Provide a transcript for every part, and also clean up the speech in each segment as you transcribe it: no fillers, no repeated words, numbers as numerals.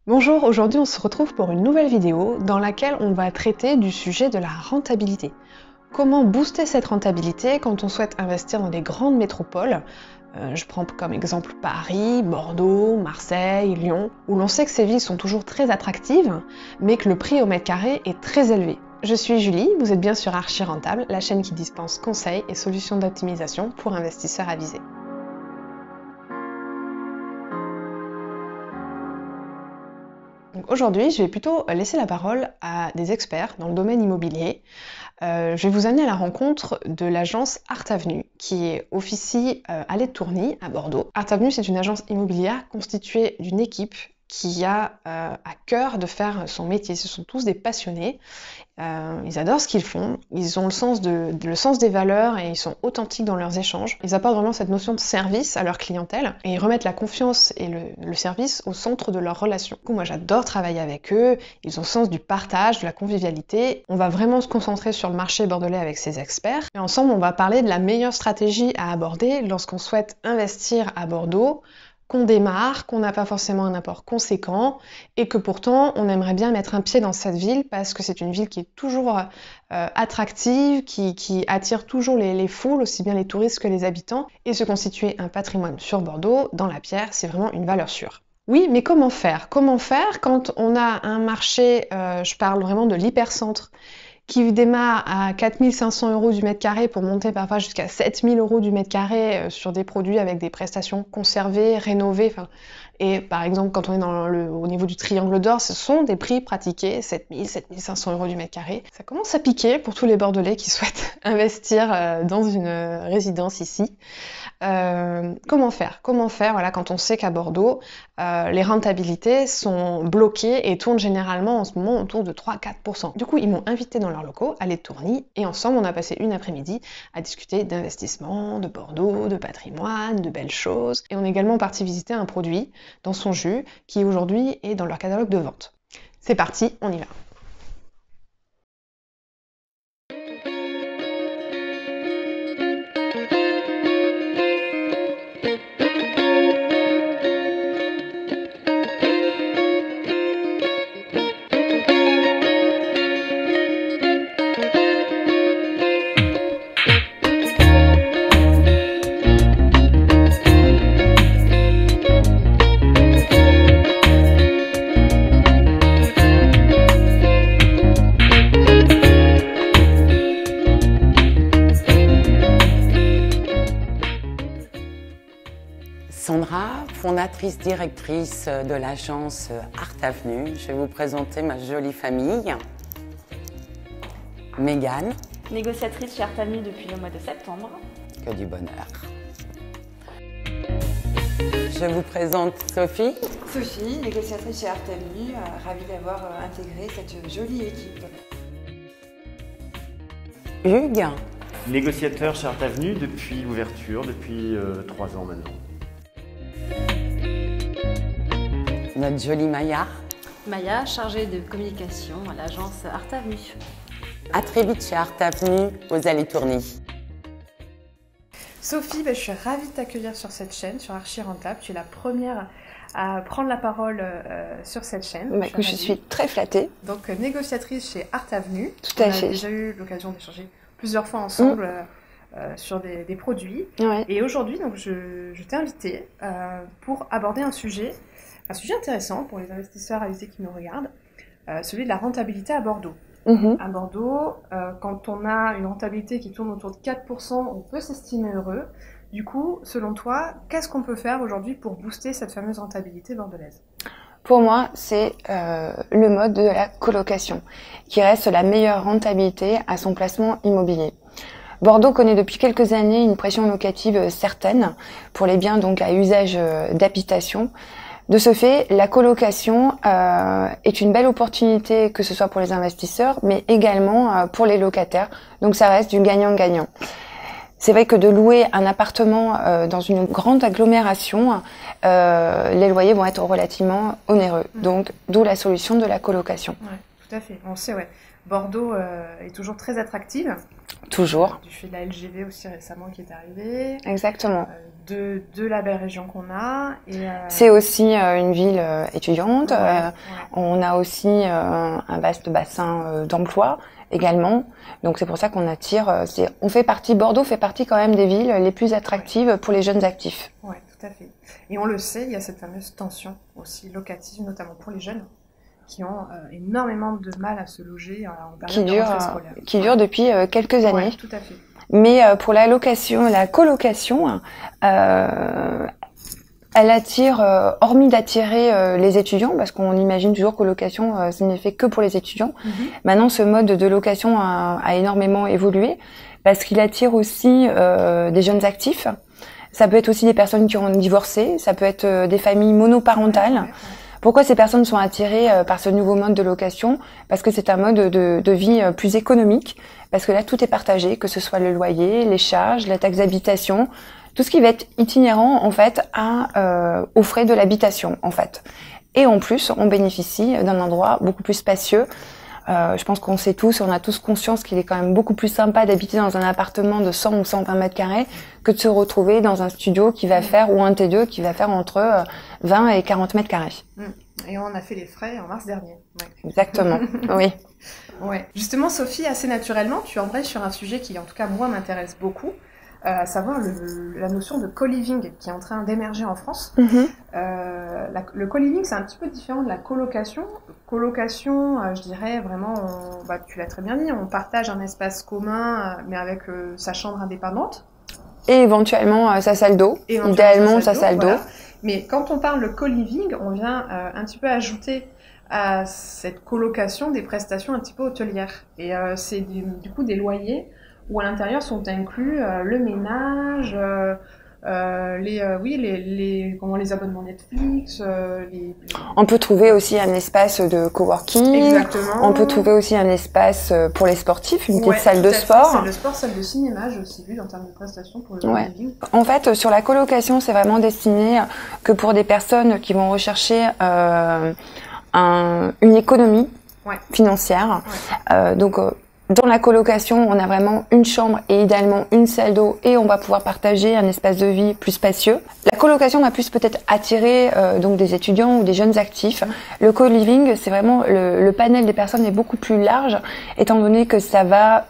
Bonjour, aujourd'hui on se retrouve pour une nouvelle vidéo dans laquelle on va traiter du sujet de la rentabilité. Comment booster cette rentabilité quand on souhaite investir dans des grandes métropoles? Je prends comme exemple Paris, Bordeaux, Marseille, Lyon, où l'on sait que ces villes sont toujours très attractives, mais que le prix au mètre carré est très élevé. Je suis Julie, vous êtes bien sur Archi Rentable, la chaîne qui dispense conseils et solutions d'optimisation pour investisseurs avisés. Aujourd'hui, je vais plutôt laisser la parole à des experts dans le domaine immobilier. Je vais vous amener à la rencontre de l'agence Art Avenue, qui officie à Les Tourny, à Bordeaux. Art Avenue, c'est une agence immobilière constituée d'une équipe qui a à cœur de faire son métier. Ce sont tous des passionnés. Ils adorent ce qu'ils font, ils ont le sens des valeurs et ils sont authentiques dans leurs échanges. Ils apportent vraiment cette notion de service à leur clientèle et ils remettent la confiance et le service au centre de leurs relations. Du coup, moi j'adore travailler avec eux, ils ont le sens du partage, de la convivialité. On va vraiment se concentrer sur le marché bordelais avec ces experts et ensemble on va parler de la meilleure stratégie à aborder lorsqu'on souhaite investir à Bordeaux, qu'on démarre, qu'on n'a pas forcément un apport conséquent et que pourtant on aimerait bien mettre un pied dans cette ville parce que c'est une ville qui est toujours attractive, qui attire toujours les foules, aussi bien les touristes que les habitants, et se constituer un patrimoine sur Bordeaux, dans la pierre, c'est vraiment une valeur sûre. Oui, mais comment faire? Comment faire quand on a un marché, je parle vraiment de l'hypercentre, qui démarre à 4 500 € du mètre carré pour monter parfois jusqu'à 7 000 € du mètre carré sur des produits avec des prestations conservées, rénovées. Et par exemple, quand on est au niveau du triangle d'or, ce sont des prix pratiqués, 7 000, 7 500 € du mètre carré. Ça commence à piquer pour tous les Bordelais qui souhaitent investir dans une résidence ici. Comment faire? Voilà, quand on sait qu'à Bordeaux, les rentabilités sont bloquées et tournent généralement en ce moment autour de 3-4%. Du coup, ils m'ont invité dans leurs locaux à Les Tourny et ensemble, on a passé une après-midi à discuter d'investissement, de Bordeaux, de patrimoine, de belles choses. Et on est également parti visiter un produit dans son jus qui aujourd'hui est dans leur catalogue de vente. C'est parti, on y va. Sandra, fondatrice directrice de l'agence Art Avenue. Je vais vous présenter ma jolie famille. Mégane. Négociatrice chez Art Avenue depuis le mois de septembre. Que du bonheur. Je vous présente Sophie. Sophie, négociatrice chez Art Avenue, ravie d'avoir intégré cette jolie équipe. Hugues. Négociateur chez Art Avenue depuis l'ouverture, depuis 3 ans maintenant. Notre jolie Maya. Maya, chargée de communication à l'agence Art Avenue. À très vite chez Art Avenue, aux Allées Tourny. Sophie, je suis ravie de t'accueillir sur cette chaîne, sur Archi Rentable. Tu es la première à prendre la parole sur cette chaîne. Je suis très flattée. Donc, négociatrice chez Art Avenue. Tout à fait. On a déjà eu l'occasion d'échanger plusieurs fois ensemble sur des produits. Ouais. Et aujourd'hui, donc, je t'ai invitée pour aborder un sujet intéressant pour les investisseurs avisés qui nous regardent, celui de la rentabilité à Bordeaux. À Bordeaux, quand on a une rentabilité qui tourne autour de 4%, on peut s'estimer heureux. Du coup, selon toi, qu'est-ce qu'on peut faire aujourd'hui pour booster cette fameuse rentabilité bordelaise? Pour moi, c'est le mode de la colocation, qui reste la meilleure rentabilité à son placement immobilier. Bordeaux connaît depuis quelques années une pression locative certaine pour les biens donc à usage d'habitation. De ce fait, la colocation est une belle opportunité, que ce soit pour les investisseurs, mais également pour les locataires. Donc ça reste du gagnant-gagnant. C'est vrai que de louer un appartement dans une grande agglomération, les loyers vont être relativement onéreux. Donc d'où la solution de la colocation. Ouais, tout à fait. On sait, ouais. Bordeaux est toujours très attractive. Toujours. Du fait de la LGV aussi récemment qui est arrivée. Exactement. De la belle région qu'on a. C'est aussi une ville étudiante. On a aussi un vaste bassin d'emploi également. Donc c'est pour ça qu'on attire. Bordeaux fait partie quand même des villes les plus attractives pour les jeunes actifs. Oui, tout à fait. Et on le sait, il y a cette fameuse tension aussi locative, notamment pour les jeunes, qui ont énormément de mal à se loger en période de rentrée scolaire. Qui dure depuis quelques années. Oui, tout à fait. Mais pour la colocation, elle attire, hormis d'attirer les étudiants, parce qu'on imagine toujours que location, ce n'est fait que pour les étudiants. Maintenant, ce mode de location a énormément évolué, parce qu'il attire aussi des jeunes actifs. Ça peut être aussi des personnes qui ont divorcé, ça peut être des familles monoparentales. Pourquoi ces personnes sont attirées par ce nouveau mode de location? Parce que c'est un mode de vie plus économique, parce que là tout est partagé, que ce soit le loyer, les charges, la taxe d'habitation, tout ce qui va être itinérant en fait aux frais de l'habitation en fait. Et en plus, on bénéficie d'un endroit beaucoup plus spacieux. Je pense qu'on sait tous, on a tous conscience qu'il est quand même beaucoup plus sympa d'habiter dans un appartement de 100 ou 120 mètres carrés que de se retrouver dans un studio qui va faire, ou un T2 qui va faire entre 20 et 40 mètres carrés. Et on a fait les frais en mars dernier. Ouais. Exactement, oui. Ouais. Justement, Sophie, assez naturellement, tu embrayes sur un sujet qui, en tout cas, moi, m'intéresse beaucoup, à savoir la notion de co-living qui est en train d'émerger en France. Le co-living, c'est un petit peu différent de la colocation. Colocation, je dirais vraiment, tu l'as très bien dit, on partage un espace commun, mais avec sa chambre indépendante. Et éventuellement sa salle d'eau, idéalement sa salle d'eau. Voilà. Mais quand on parle de co-living, on vient un petit peu ajouter à cette colocation des prestations un petit peu hôtelières. Et c'est du coup des loyers où à l'intérieur sont inclus le ménage, les abonnements Netflix. On peut trouver aussi un espace de coworking. Exactement. On peut trouver aussi un espace pour les sportifs, une petite salle de sport. Salle de sport, salle de cinéma, j'ai aussi vu en termes de prestations pour le co-living. En fait, sur la colocation, c'est vraiment destiné que pour des personnes qui vont rechercher une économie financière. Dans la colocation, on a vraiment une chambre et idéalement une salle d'eau, et on va pouvoir partager un espace de vie plus spacieux. La colocation va plus peut-être attirer donc des étudiants ou des jeunes actifs. Le co-living, c'est vraiment le panel des personnes est beaucoup plus large, étant donné que ça va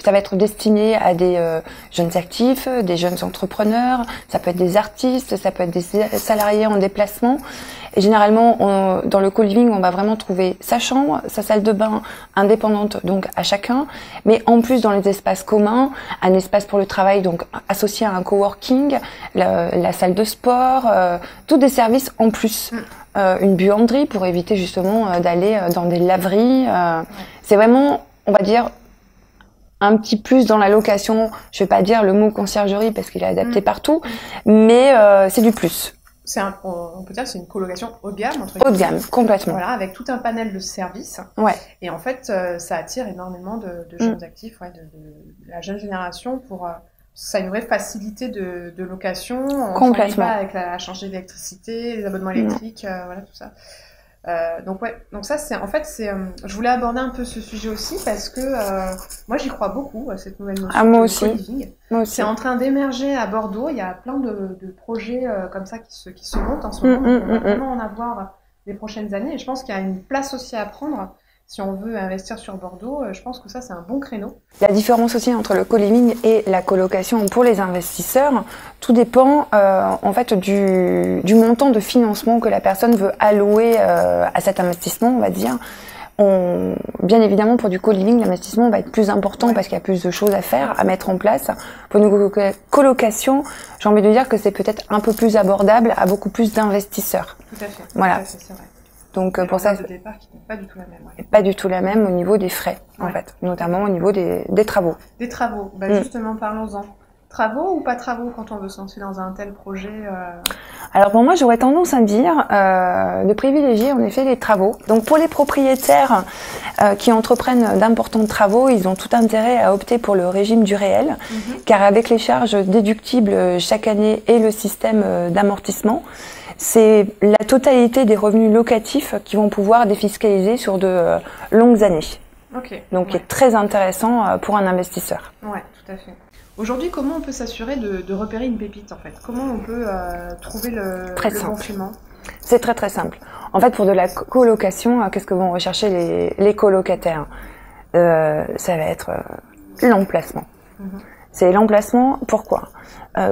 être destiné à des jeunes actifs, des jeunes entrepreneurs, ça peut être des artistes, ça peut être des salariés en déplacement. Et généralement, dans le co-living, on va vraiment trouver sa chambre, sa salle de bain indépendante, donc à chacun. Mais en plus, dans les espaces communs, un espace pour le travail, donc associé à un coworking, la salle de sport, tous des services en plus. Une buanderie pour éviter justement d'aller dans des laveries. C'est vraiment, on va dire, un petit plus dans la location. Je vais pas dire le mot conciergerie parce qu'il est adapté partout, mais c'est du plus. On peut dire que c'est une colocation haut de gamme, haut de gamme, complètement. Voilà, avec tout un panel de services. Et en fait, ça attire énormément de jeunes actifs, de la jeune génération ça a une vraie facilité de location. On ne travaille pas avec à changer d'électricité, les abonnements électriques, voilà tout ça. Donc ça je voulais aborder un peu ce sujet aussi parce que moi j'y crois beaucoup à cette nouvelle notion de co-living. C'est en train d'émerger à Bordeaux, il y a plein de projets comme ça qui se montent en ce moment, donc on va vraiment en avoir les prochaines années, et je pense qu'il y a une place aussi à prendre. Si on veut investir sur Bordeaux, je pense que ça, c'est un bon créneau. La différence aussi entre le co-living et la colocation pour les investisseurs, tout dépend en fait du montant de financement que la personne veut allouer à cet investissement, on va dire. Bien évidemment, pour du co-living, l'investissement va être plus important parce qu'il y a plus de choses à faire, à mettre en place. Pour une colocation, j'ai envie de dire que c'est peut-être un peu plus abordable à beaucoup plus d'investisseurs. Tout à fait. Voilà. Tout à fait, c'est vrai. Donc pour ça, de départ qui n'est pas du tout la même. Pas du tout la même au niveau des frais, en fait, notamment au niveau des travaux. Des travaux. Justement, parlons-en. Travaux ou pas travaux quand on veut se lancer dans un tel projet Alors pour moi, j'aurais tendance à dire de privilégier en effet les travaux. Donc pour les propriétaires qui entreprennent d'importants travaux, ils ont tout intérêt à opter pour le régime du réel, car avec les charges déductibles chaque année et le système d'amortissement, c'est la totalité des revenus locatifs qui vont pouvoir défiscaliser sur de longues années. Donc qui est très intéressant pour un investisseur. Ouais, tout à fait. Aujourd'hui, comment on peut s'assurer de repérer une pépite en fait? Comment on peut trouver le bon filament? C'est très très simple. En fait, pour de la colocation, qu'est-ce que vont rechercher les colocataires? Ça va être l'emplacement. C'est l'emplacement, pourquoi?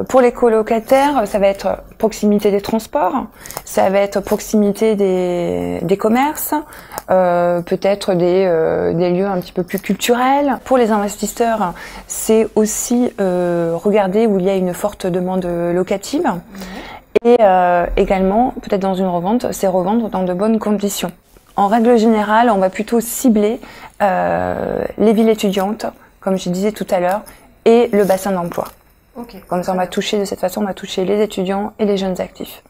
Pour les colocataires, ça va être proximité des transports, ça va être proximité des commerces, peut-être des lieux un petit peu plus culturels. Pour les investisseurs, c'est aussi regarder où il y a une forte demande locative. Et également, peut-être dans une revente, c'est revendre dans de bonnes conditions. En règle générale, on va plutôt cibler les villes étudiantes, comme je disais tout à l'heure, et le bassin d'emploi. Comme ça, on va toucher, de cette façon, on va toucher les étudiants et les jeunes actifs.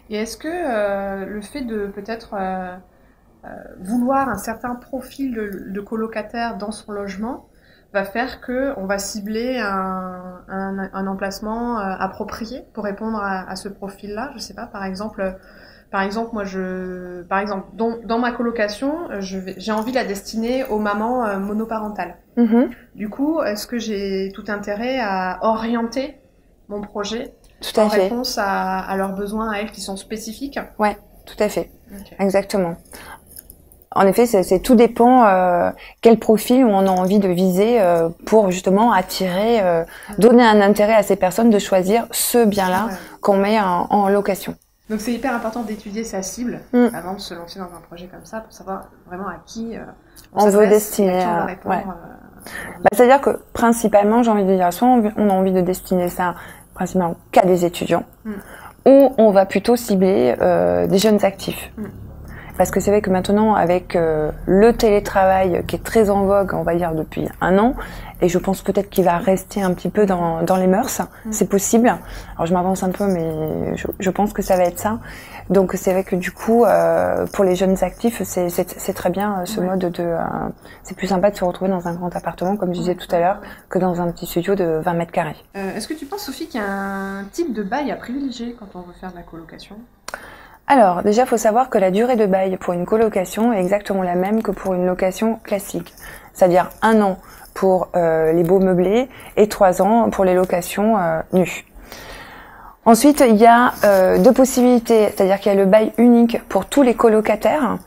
Et est-ce que le fait de peut-être vouloir un certain profil de colocataire dans son logement va faire qu'on va cibler un emplacement approprié pour répondre à ce profil-là? Je sais pas, par exemple, moi, dans ma colocation, j'ai envie de la destiner aux mamans monoparentales. Du coup, est-ce que j'ai tout intérêt à orienter mon projet en réponse à leurs besoins à elles qui sont spécifiques? Ouais, tout à fait. Exactement. En effet, tout dépend quel profil on a envie de viser pour justement attirer, donner un intérêt à ces personnes de choisir ce bien-là qu'on met en location. Donc c'est hyper important d'étudier sa cible avant de se lancer dans un projet comme ça pour savoir vraiment à qui on veut destiner. C'est-à-dire que principalement, j'ai envie de dire, soit on a envie de destiner ça principalement qu'à des étudiants, ou on va plutôt cibler des jeunes actifs. Parce que c'est vrai que maintenant, avec le télétravail qui est très en vogue, on va dire depuis 1 an, et je pense peut-être qu'il va rester un petit peu dans les mœurs, c'est possible. Alors je m'avance un peu, mais je pense que ça va être ça. Donc c'est vrai que du coup, pour les jeunes actifs, c'est très bien ce mode de... c'est plus sympa de se retrouver dans un grand appartement, comme je disais tout à l'heure, que dans un petit studio de 20 mètres carrés. Est-ce que tu penses, Sophie, qu'il y a un type de bail à privilégier quand on veut faire de la colocation ? Alors, déjà, il faut savoir que la durée de bail pour une colocation est exactement la même que pour une location classique. C'est-à-dire 1 an pour les beaux meublés et 3 ans pour les locations nues. Ensuite, il y a 2 possibilités, c'est-à-dire qu'il y a le bail unique pour tous les colocataires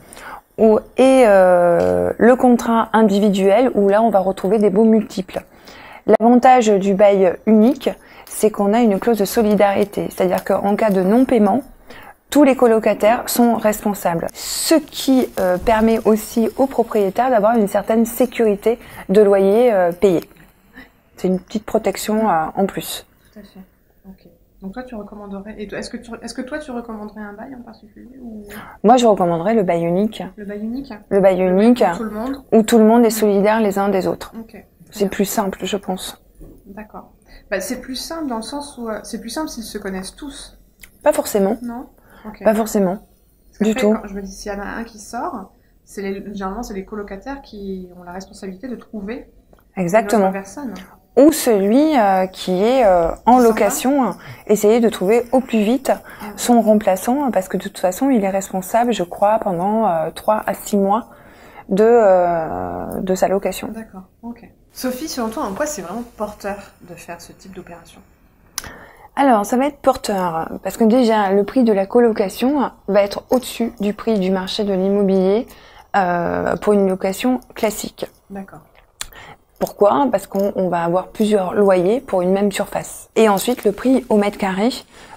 et le contrat individuel où là, on va retrouver des baux multiples. L'avantage du bail unique, c'est qu'on a une clause de solidarité, c'est-à-dire qu'en cas de non-paiement, tous les colocataires sont responsables, ce qui permet aussi aux propriétaires d'avoir une certaine sécurité de loyer payé. C'est une petite protection en plus. Tout à fait. Ok. Donc toi, tu recommanderais. Et est-ce que toi, tu recommanderais un bail en particulier ou... Moi, je recommanderais le bail unique. Le bail unique. Le bail unique. Tout le monde. Où tout le monde est solidaire les uns des autres. Ok. C'est plus simple, je pense. D'accord. Bah, c'est plus simple dans le sens où c'est plus simple s'ils se connaissent tous. Pas forcément. Non. Okay. Pas forcément. Du tout. Quand je me dis s'il y en a un qui sort, généralement c'est les colocataires qui ont la responsabilité de trouver exactement une autre personne. Ou celui qui est en location, essayer de trouver au plus vite son remplaçant, parce que de toute façon il est responsable, je crois, pendant 3 à 6 mois de sa location. D'accord, ok. Sophie, selon toi, en quoi c'est vraiment porteur de faire ce type d'opération ? Alors, ça va être porteur, parce que déjà, le prix de la colocation va être au-dessus du prix du marché de l'immobilier pour une location classique. D'accord. Pourquoi ? Parce qu'on va avoir plusieurs loyers pour une même surface. Et ensuite, le prix au mètre carré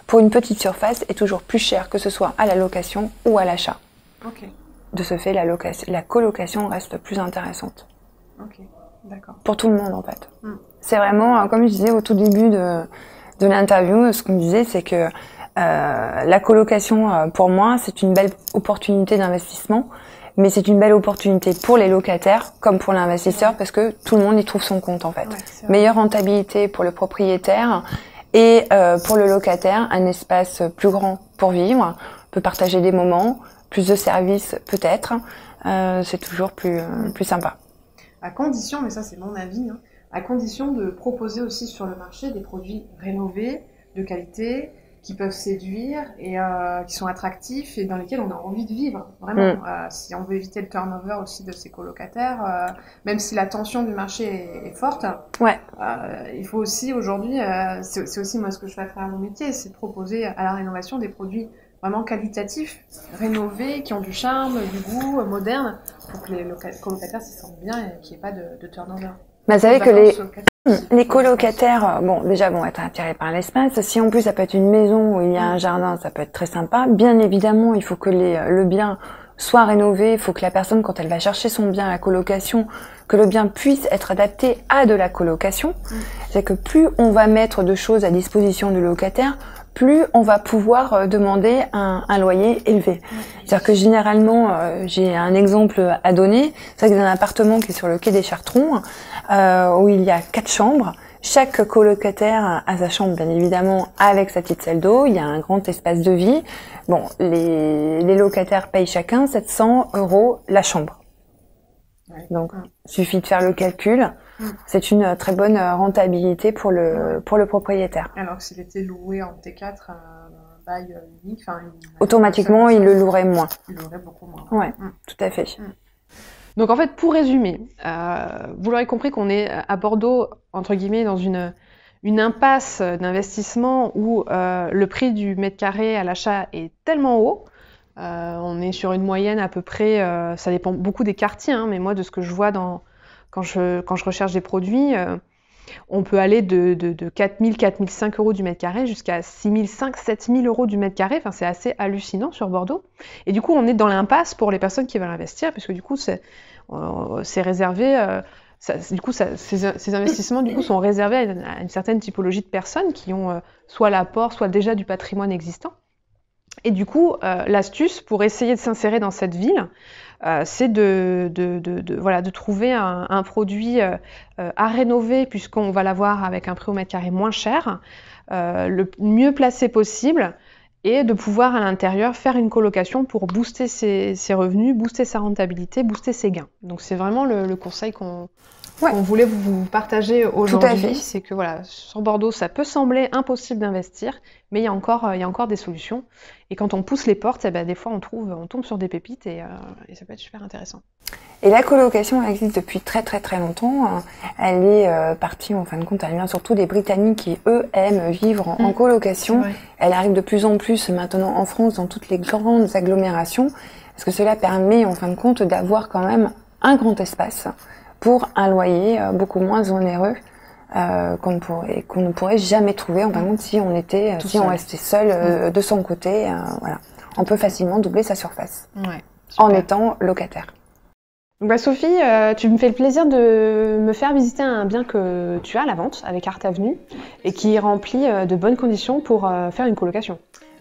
pour une petite surface est toujours plus cher, que ce soit à la location ou à l'achat. Ok. De ce fait, la colocation reste plus intéressante. Ok, d'accord. Pour tout le monde, en fait. C'est vraiment, comme je disais au tout début de l'interview, ce qu'on me disait, c'est que la colocation, pour moi, c'est une belle opportunité d'investissement, mais c'est une belle opportunité pour les locataires comme pour l'investisseur, parce que tout le monde y trouve son compte, en fait. Ouais, meilleure rentabilité pour le propriétaire et pour le locataire, un espace plus grand pour vivre, on peut partager des moments, plus de services peut-être, c'est toujours plus sympa. À condition, mais ça c'est mon avis, à condition de proposer aussi sur le marché des produits rénovés, de qualité, qui peuvent séduire et qui sont attractifs et dans lesquels on a envie de vivre, vraiment. Si on veut éviter le turnover aussi de ces colocataires, même si la tension du marché est forte, il faut aussi aujourd'hui, c'est aussi moi ce que je fais à travers mon métier, c'est de proposer à la rénovation des produits vraiment qualitatifs, rénovés, qui ont du charme, du goût, modernes, pour que les colocataires s'y sentent bien et qu'il n'y ait pas de turnover. Vous savez que les colocataires, vont être attirés par l'espace. Si en plus ça peut être une maison où il y a un jardin, ça peut être très sympa. Bien évidemment, il faut que le bien soit rénové. Il faut que la personne, quand elle va chercher son bien à la colocation, que le bien puisse être adapté à de la colocation. C'est que plus on va mettre de choses à disposition du locataire, plus on va pouvoir demander un loyer élevé. C'est-à-dire que généralement, j'ai un exemple à donner. C'est vrai que dans un appartement qui est sur le quai des Chartrons, où il y a 4 chambres. Chaque colocataire a sa chambre, bien évidemment, avec sa petite salle d'eau. Il y a un grand espace de vie. Bon, les locataires payent chacun 700 € la chambre. Donc, suffit de faire le calcul. C'est une très bonne rentabilité pour le propriétaire. Alors que s'il était loué en T4 à un bail unique, automatiquement, il le louerait moins. Il louerait beaucoup moins. Ouais, tout à fait. Donc en fait, pour résumer, vous l'aurez compris qu'on est à Bordeaux, entre guillemets, dans une impasse d'investissement où le prix du mètre carré à l'achat est tellement haut. On est sur une moyenne à peu près, ça dépend beaucoup des quartiers, mais moi de ce que je vois quand je recherche des produits, on peut aller de 4 000, 4 500 € du mètre carré jusqu'à 6 500, 7 000 € du mètre carré. Enfin, c'est assez hallucinant sur Bordeaux. Et du coup, on est dans l'impasse pour les personnes qui veulent investir, puisque du coup, c'est réservé. Ces investissements du coup sont réservés à une certaine typologie de personnes qui ont soit l'apport, soit déjà du patrimoine existant. Et du coup, l'astuce pour essayer de s'insérer dans cette ville, c'est de trouver un produit à rénover, puisqu'on va l'avoir avec un prix au mètre carré moins cher, le mieux placé possible, et de pouvoir à l'intérieur faire une colocation pour booster ses revenus, booster sa rentabilité, booster ses gains. Donc c'est vraiment le conseil qu'on voulait vous partager aujourd'hui. C'est que voilà, sur Bordeaux, ça peut sembler impossible d'investir, mais il y a encore des solutions. Et quand on pousse les portes, des fois on tombe sur des pépites et ça peut être super intéressant. Et la colocation elle existe depuis très très très longtemps. Elle est partie, en fin de compte, elle vient surtout des Britanniques qui, eux, aiment vivre en colocation. Elle arrive de plus en plus maintenant en France dans toutes les grandes agglomérations, parce que cela permet, en fin de compte, d'avoir quand même un grand espace pour un loyer beaucoup moins onéreux qu'on ne pourrait jamais trouver, en fin de compte, si on restait seul de son côté. Voilà. On peut facilement doubler sa surface en étant locataire. Donc Sophie, tu me fais le plaisir de me faire visiter un bien que tu as à la vente avec Art Avenue et qui est rempli de bonnes conditions pour faire une colocation.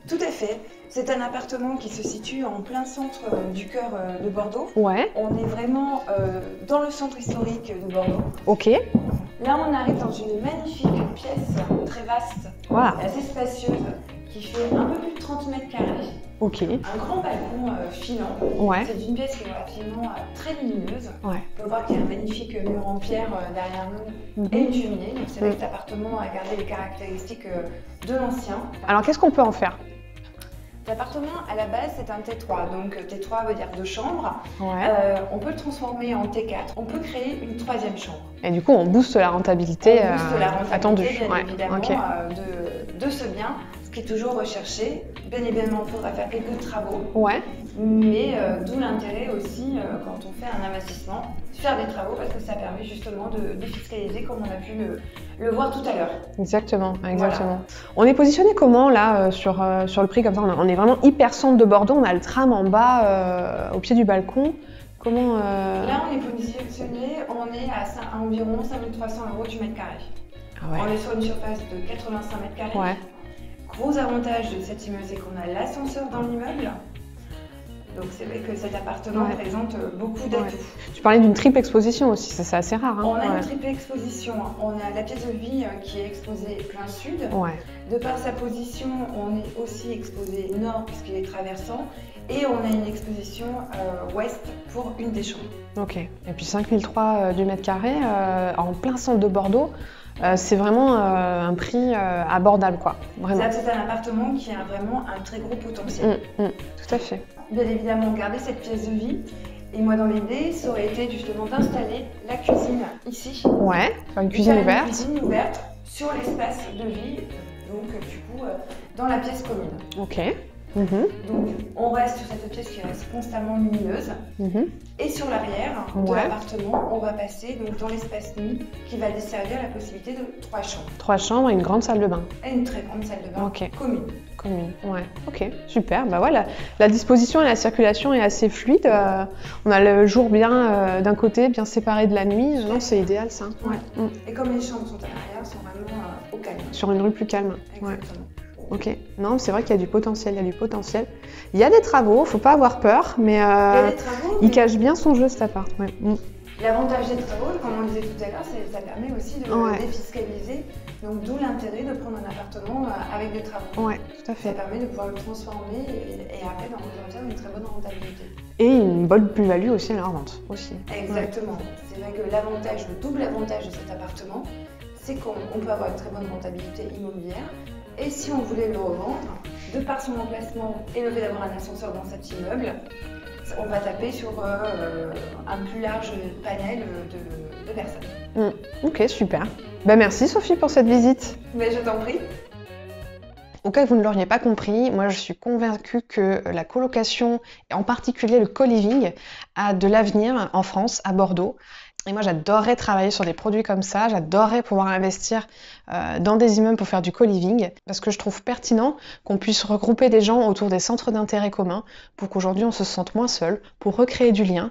Tout à fait. C'est un appartement qui se situe en plein centre du cœur de Bordeaux. Ouais. On est vraiment dans le centre historique de Bordeaux. Ok. Là, on arrive dans une magnifique pièce très vaste, assez spacieuse, qui fait un peu plus de 30 mètres carrés. Ok. Un grand balcon filant. Ouais. C'est une pièce qui est relativement très lumineuse. Ouais. On peut voir qu'il y a un magnifique mur en pierre derrière nous et une cheminée. Donc c'est vrai que cet appartement a gardé les caractéristiques de l'ancien. Alors qu'est-ce qu'on peut en faire ? L'appartement, à la base, c'est un T3, donc T3 veut dire 2 chambres. Ouais. On peut le transformer en T4. On peut créer une 3e chambre. Et du coup, on booste la rentabilité, attendue. Bien évidemment, de ce bien, ce qui est toujours recherché. Bien évidemment, il faudra faire quelques travaux. Ouais. Mais d'où l'intérêt aussi, quand on fait un investissement, de faire des travaux, parce que ça permet justement de défiscaliser, comme on a pu le voir tout à l'heure. Exactement. Voilà. On est positionné comment là sur le prix comme ça? On est vraiment hyper centre de Bordeaux, on a le tram en bas au pied du balcon. Comment Là, on est positionné, on est à environ 5 300 € du mètre carré. Ah ouais. On est sur une surface de 85 mètres carrés. Ouais. Gros avantage de cet immeuble, c'est qu'on a l'ascenseur dans l'immeuble. Donc c'est vrai que cet appartement présente beaucoup d'atouts. Ouais. Tu parlais d'une triple exposition aussi, ça c'est assez rare. On a une triple exposition. On a la pièce de vie qui est exposée plein sud. Ouais. De par sa position, on est aussi exposé nord puisqu'il est traversant. Et on a une exposition ouest pour une des chambres. Ok. Et puis 5003 du mètre carré en plein centre de Bordeaux. C'est vraiment un prix abordable, quoi. Vraiment. C'est un appartement qui a vraiment un très gros potentiel. Tout à fait. Bien évidemment, garder cette pièce de vie. Et moi, dans l'idée, ça aurait été justement d'installer la cuisine ici. Ouais, faire une cuisine ouverte. Une cuisine ouverte sur l'espace de vie, donc du coup, dans la pièce commune. Ok. Donc on reste sur cette pièce qui reste constamment lumineuse. Et sur l'arrière de l'appartement, on va passer donc dans l'espace nuit qui va desservir la possibilité de 3 chambres. 3 chambres et une grande salle de bain. Et une très grande salle de bain commune. Ouais, ok, super. Bah voilà, la disposition et la circulation est assez fluide. On a le jour bien d'un côté, bien séparé de la nuit. Non, c'est idéal ça. Ouais. Et comme les chambres sont à l'arrière, sont vraiment au calme. Sur une rue plus calme. Exactement. Ouais. Ok, non, c'est vrai qu'il y a du potentiel, Il y a des travaux, faut pas avoir peur, mais il cache bien son jeu cet appart. Ouais. L'avantage des travaux, comme on le disait tout à l'heure, c'est que ça permet aussi de défiscaliser, donc d'où l'intérêt de prendre un appartement avec des travaux. Ouais, tout à fait. Ça permet de pouvoir le transformer et après d'en ressortir une très bonne rentabilité. Et une bonne plus-value aussi à la revente. Exactement. Ouais. C'est vrai que le double avantage de cet appartement, c'est qu'on peut avoir une très bonne rentabilité immobilière. Et si on voulait le revendre, de par son emplacement et le fait d'avoir un ascenseur dans cet immeuble, on va taper sur un plus large panel de personnes. Ok, super. Ben, merci Sophie pour cette visite. Mais je t'en prie. Au cas où vous ne l'auriez pas compris, moi je suis convaincue que la colocation, et en particulier le co-living, a de l'avenir en France, à Bordeaux. Et moi, j'adorerais travailler sur des produits comme ça, j'adorerais pouvoir investir dans des immeubles pour faire du co-living, parce que je trouve pertinent qu'on puisse regrouper des gens autour des centres d'intérêt communs pour qu'aujourd'hui on se sente moins seul, pour recréer du lien,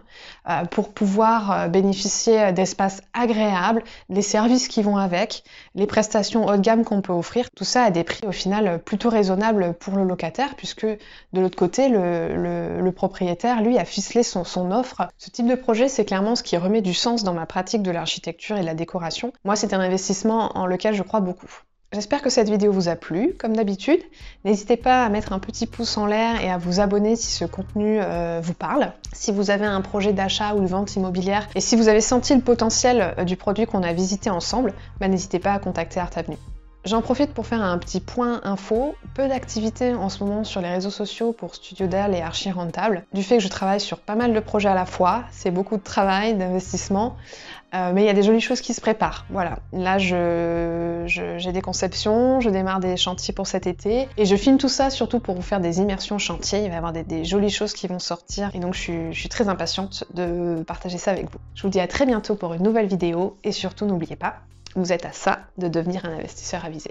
pour pouvoir bénéficier d'espaces agréables, les services qui vont avec, les prestations haut de gamme qu'on peut offrir, tout ça à des prix au final plutôt raisonnables pour le locataire, puisque de l'autre côté, le propriétaire, lui, a ficelé son offre. Ce type de projet, c'est clairement ce qui remet du sens dans ma pratique de l'architecture et de la décoration. Moi, c'est un investissement en lequel je crois beaucoup. J'espère que cette vidéo vous a plu, comme d'habitude. N'hésitez pas à mettre un petit pouce en l'air et à vous abonner si ce contenu vous parle. Si vous avez un projet d'achat ou de vente immobilière et si vous avez senti le potentiel du produit qu'on a visité ensemble, n'hésitez pas à contacter Art Avenue. J'en profite pour faire un petit point info. Peu d'activités en ce moment sur les réseaux sociaux pour StudioDAL et Archi Rentable. Du fait que je travaille sur pas mal de projets à la fois, c'est beaucoup de travail, d'investissement, mais il y a des jolies choses qui se préparent. Voilà, là j'ai des conceptions, je démarre des chantiers pour cet été et je filme tout ça surtout pour vous faire des immersions chantiers. Il va y avoir des jolies choses qui vont sortir et donc je suis très impatiente de partager ça avec vous. Je vous dis à très bientôt pour une nouvelle vidéo et surtout n'oubliez pas, vous êtes à ça de devenir un investisseur avisé.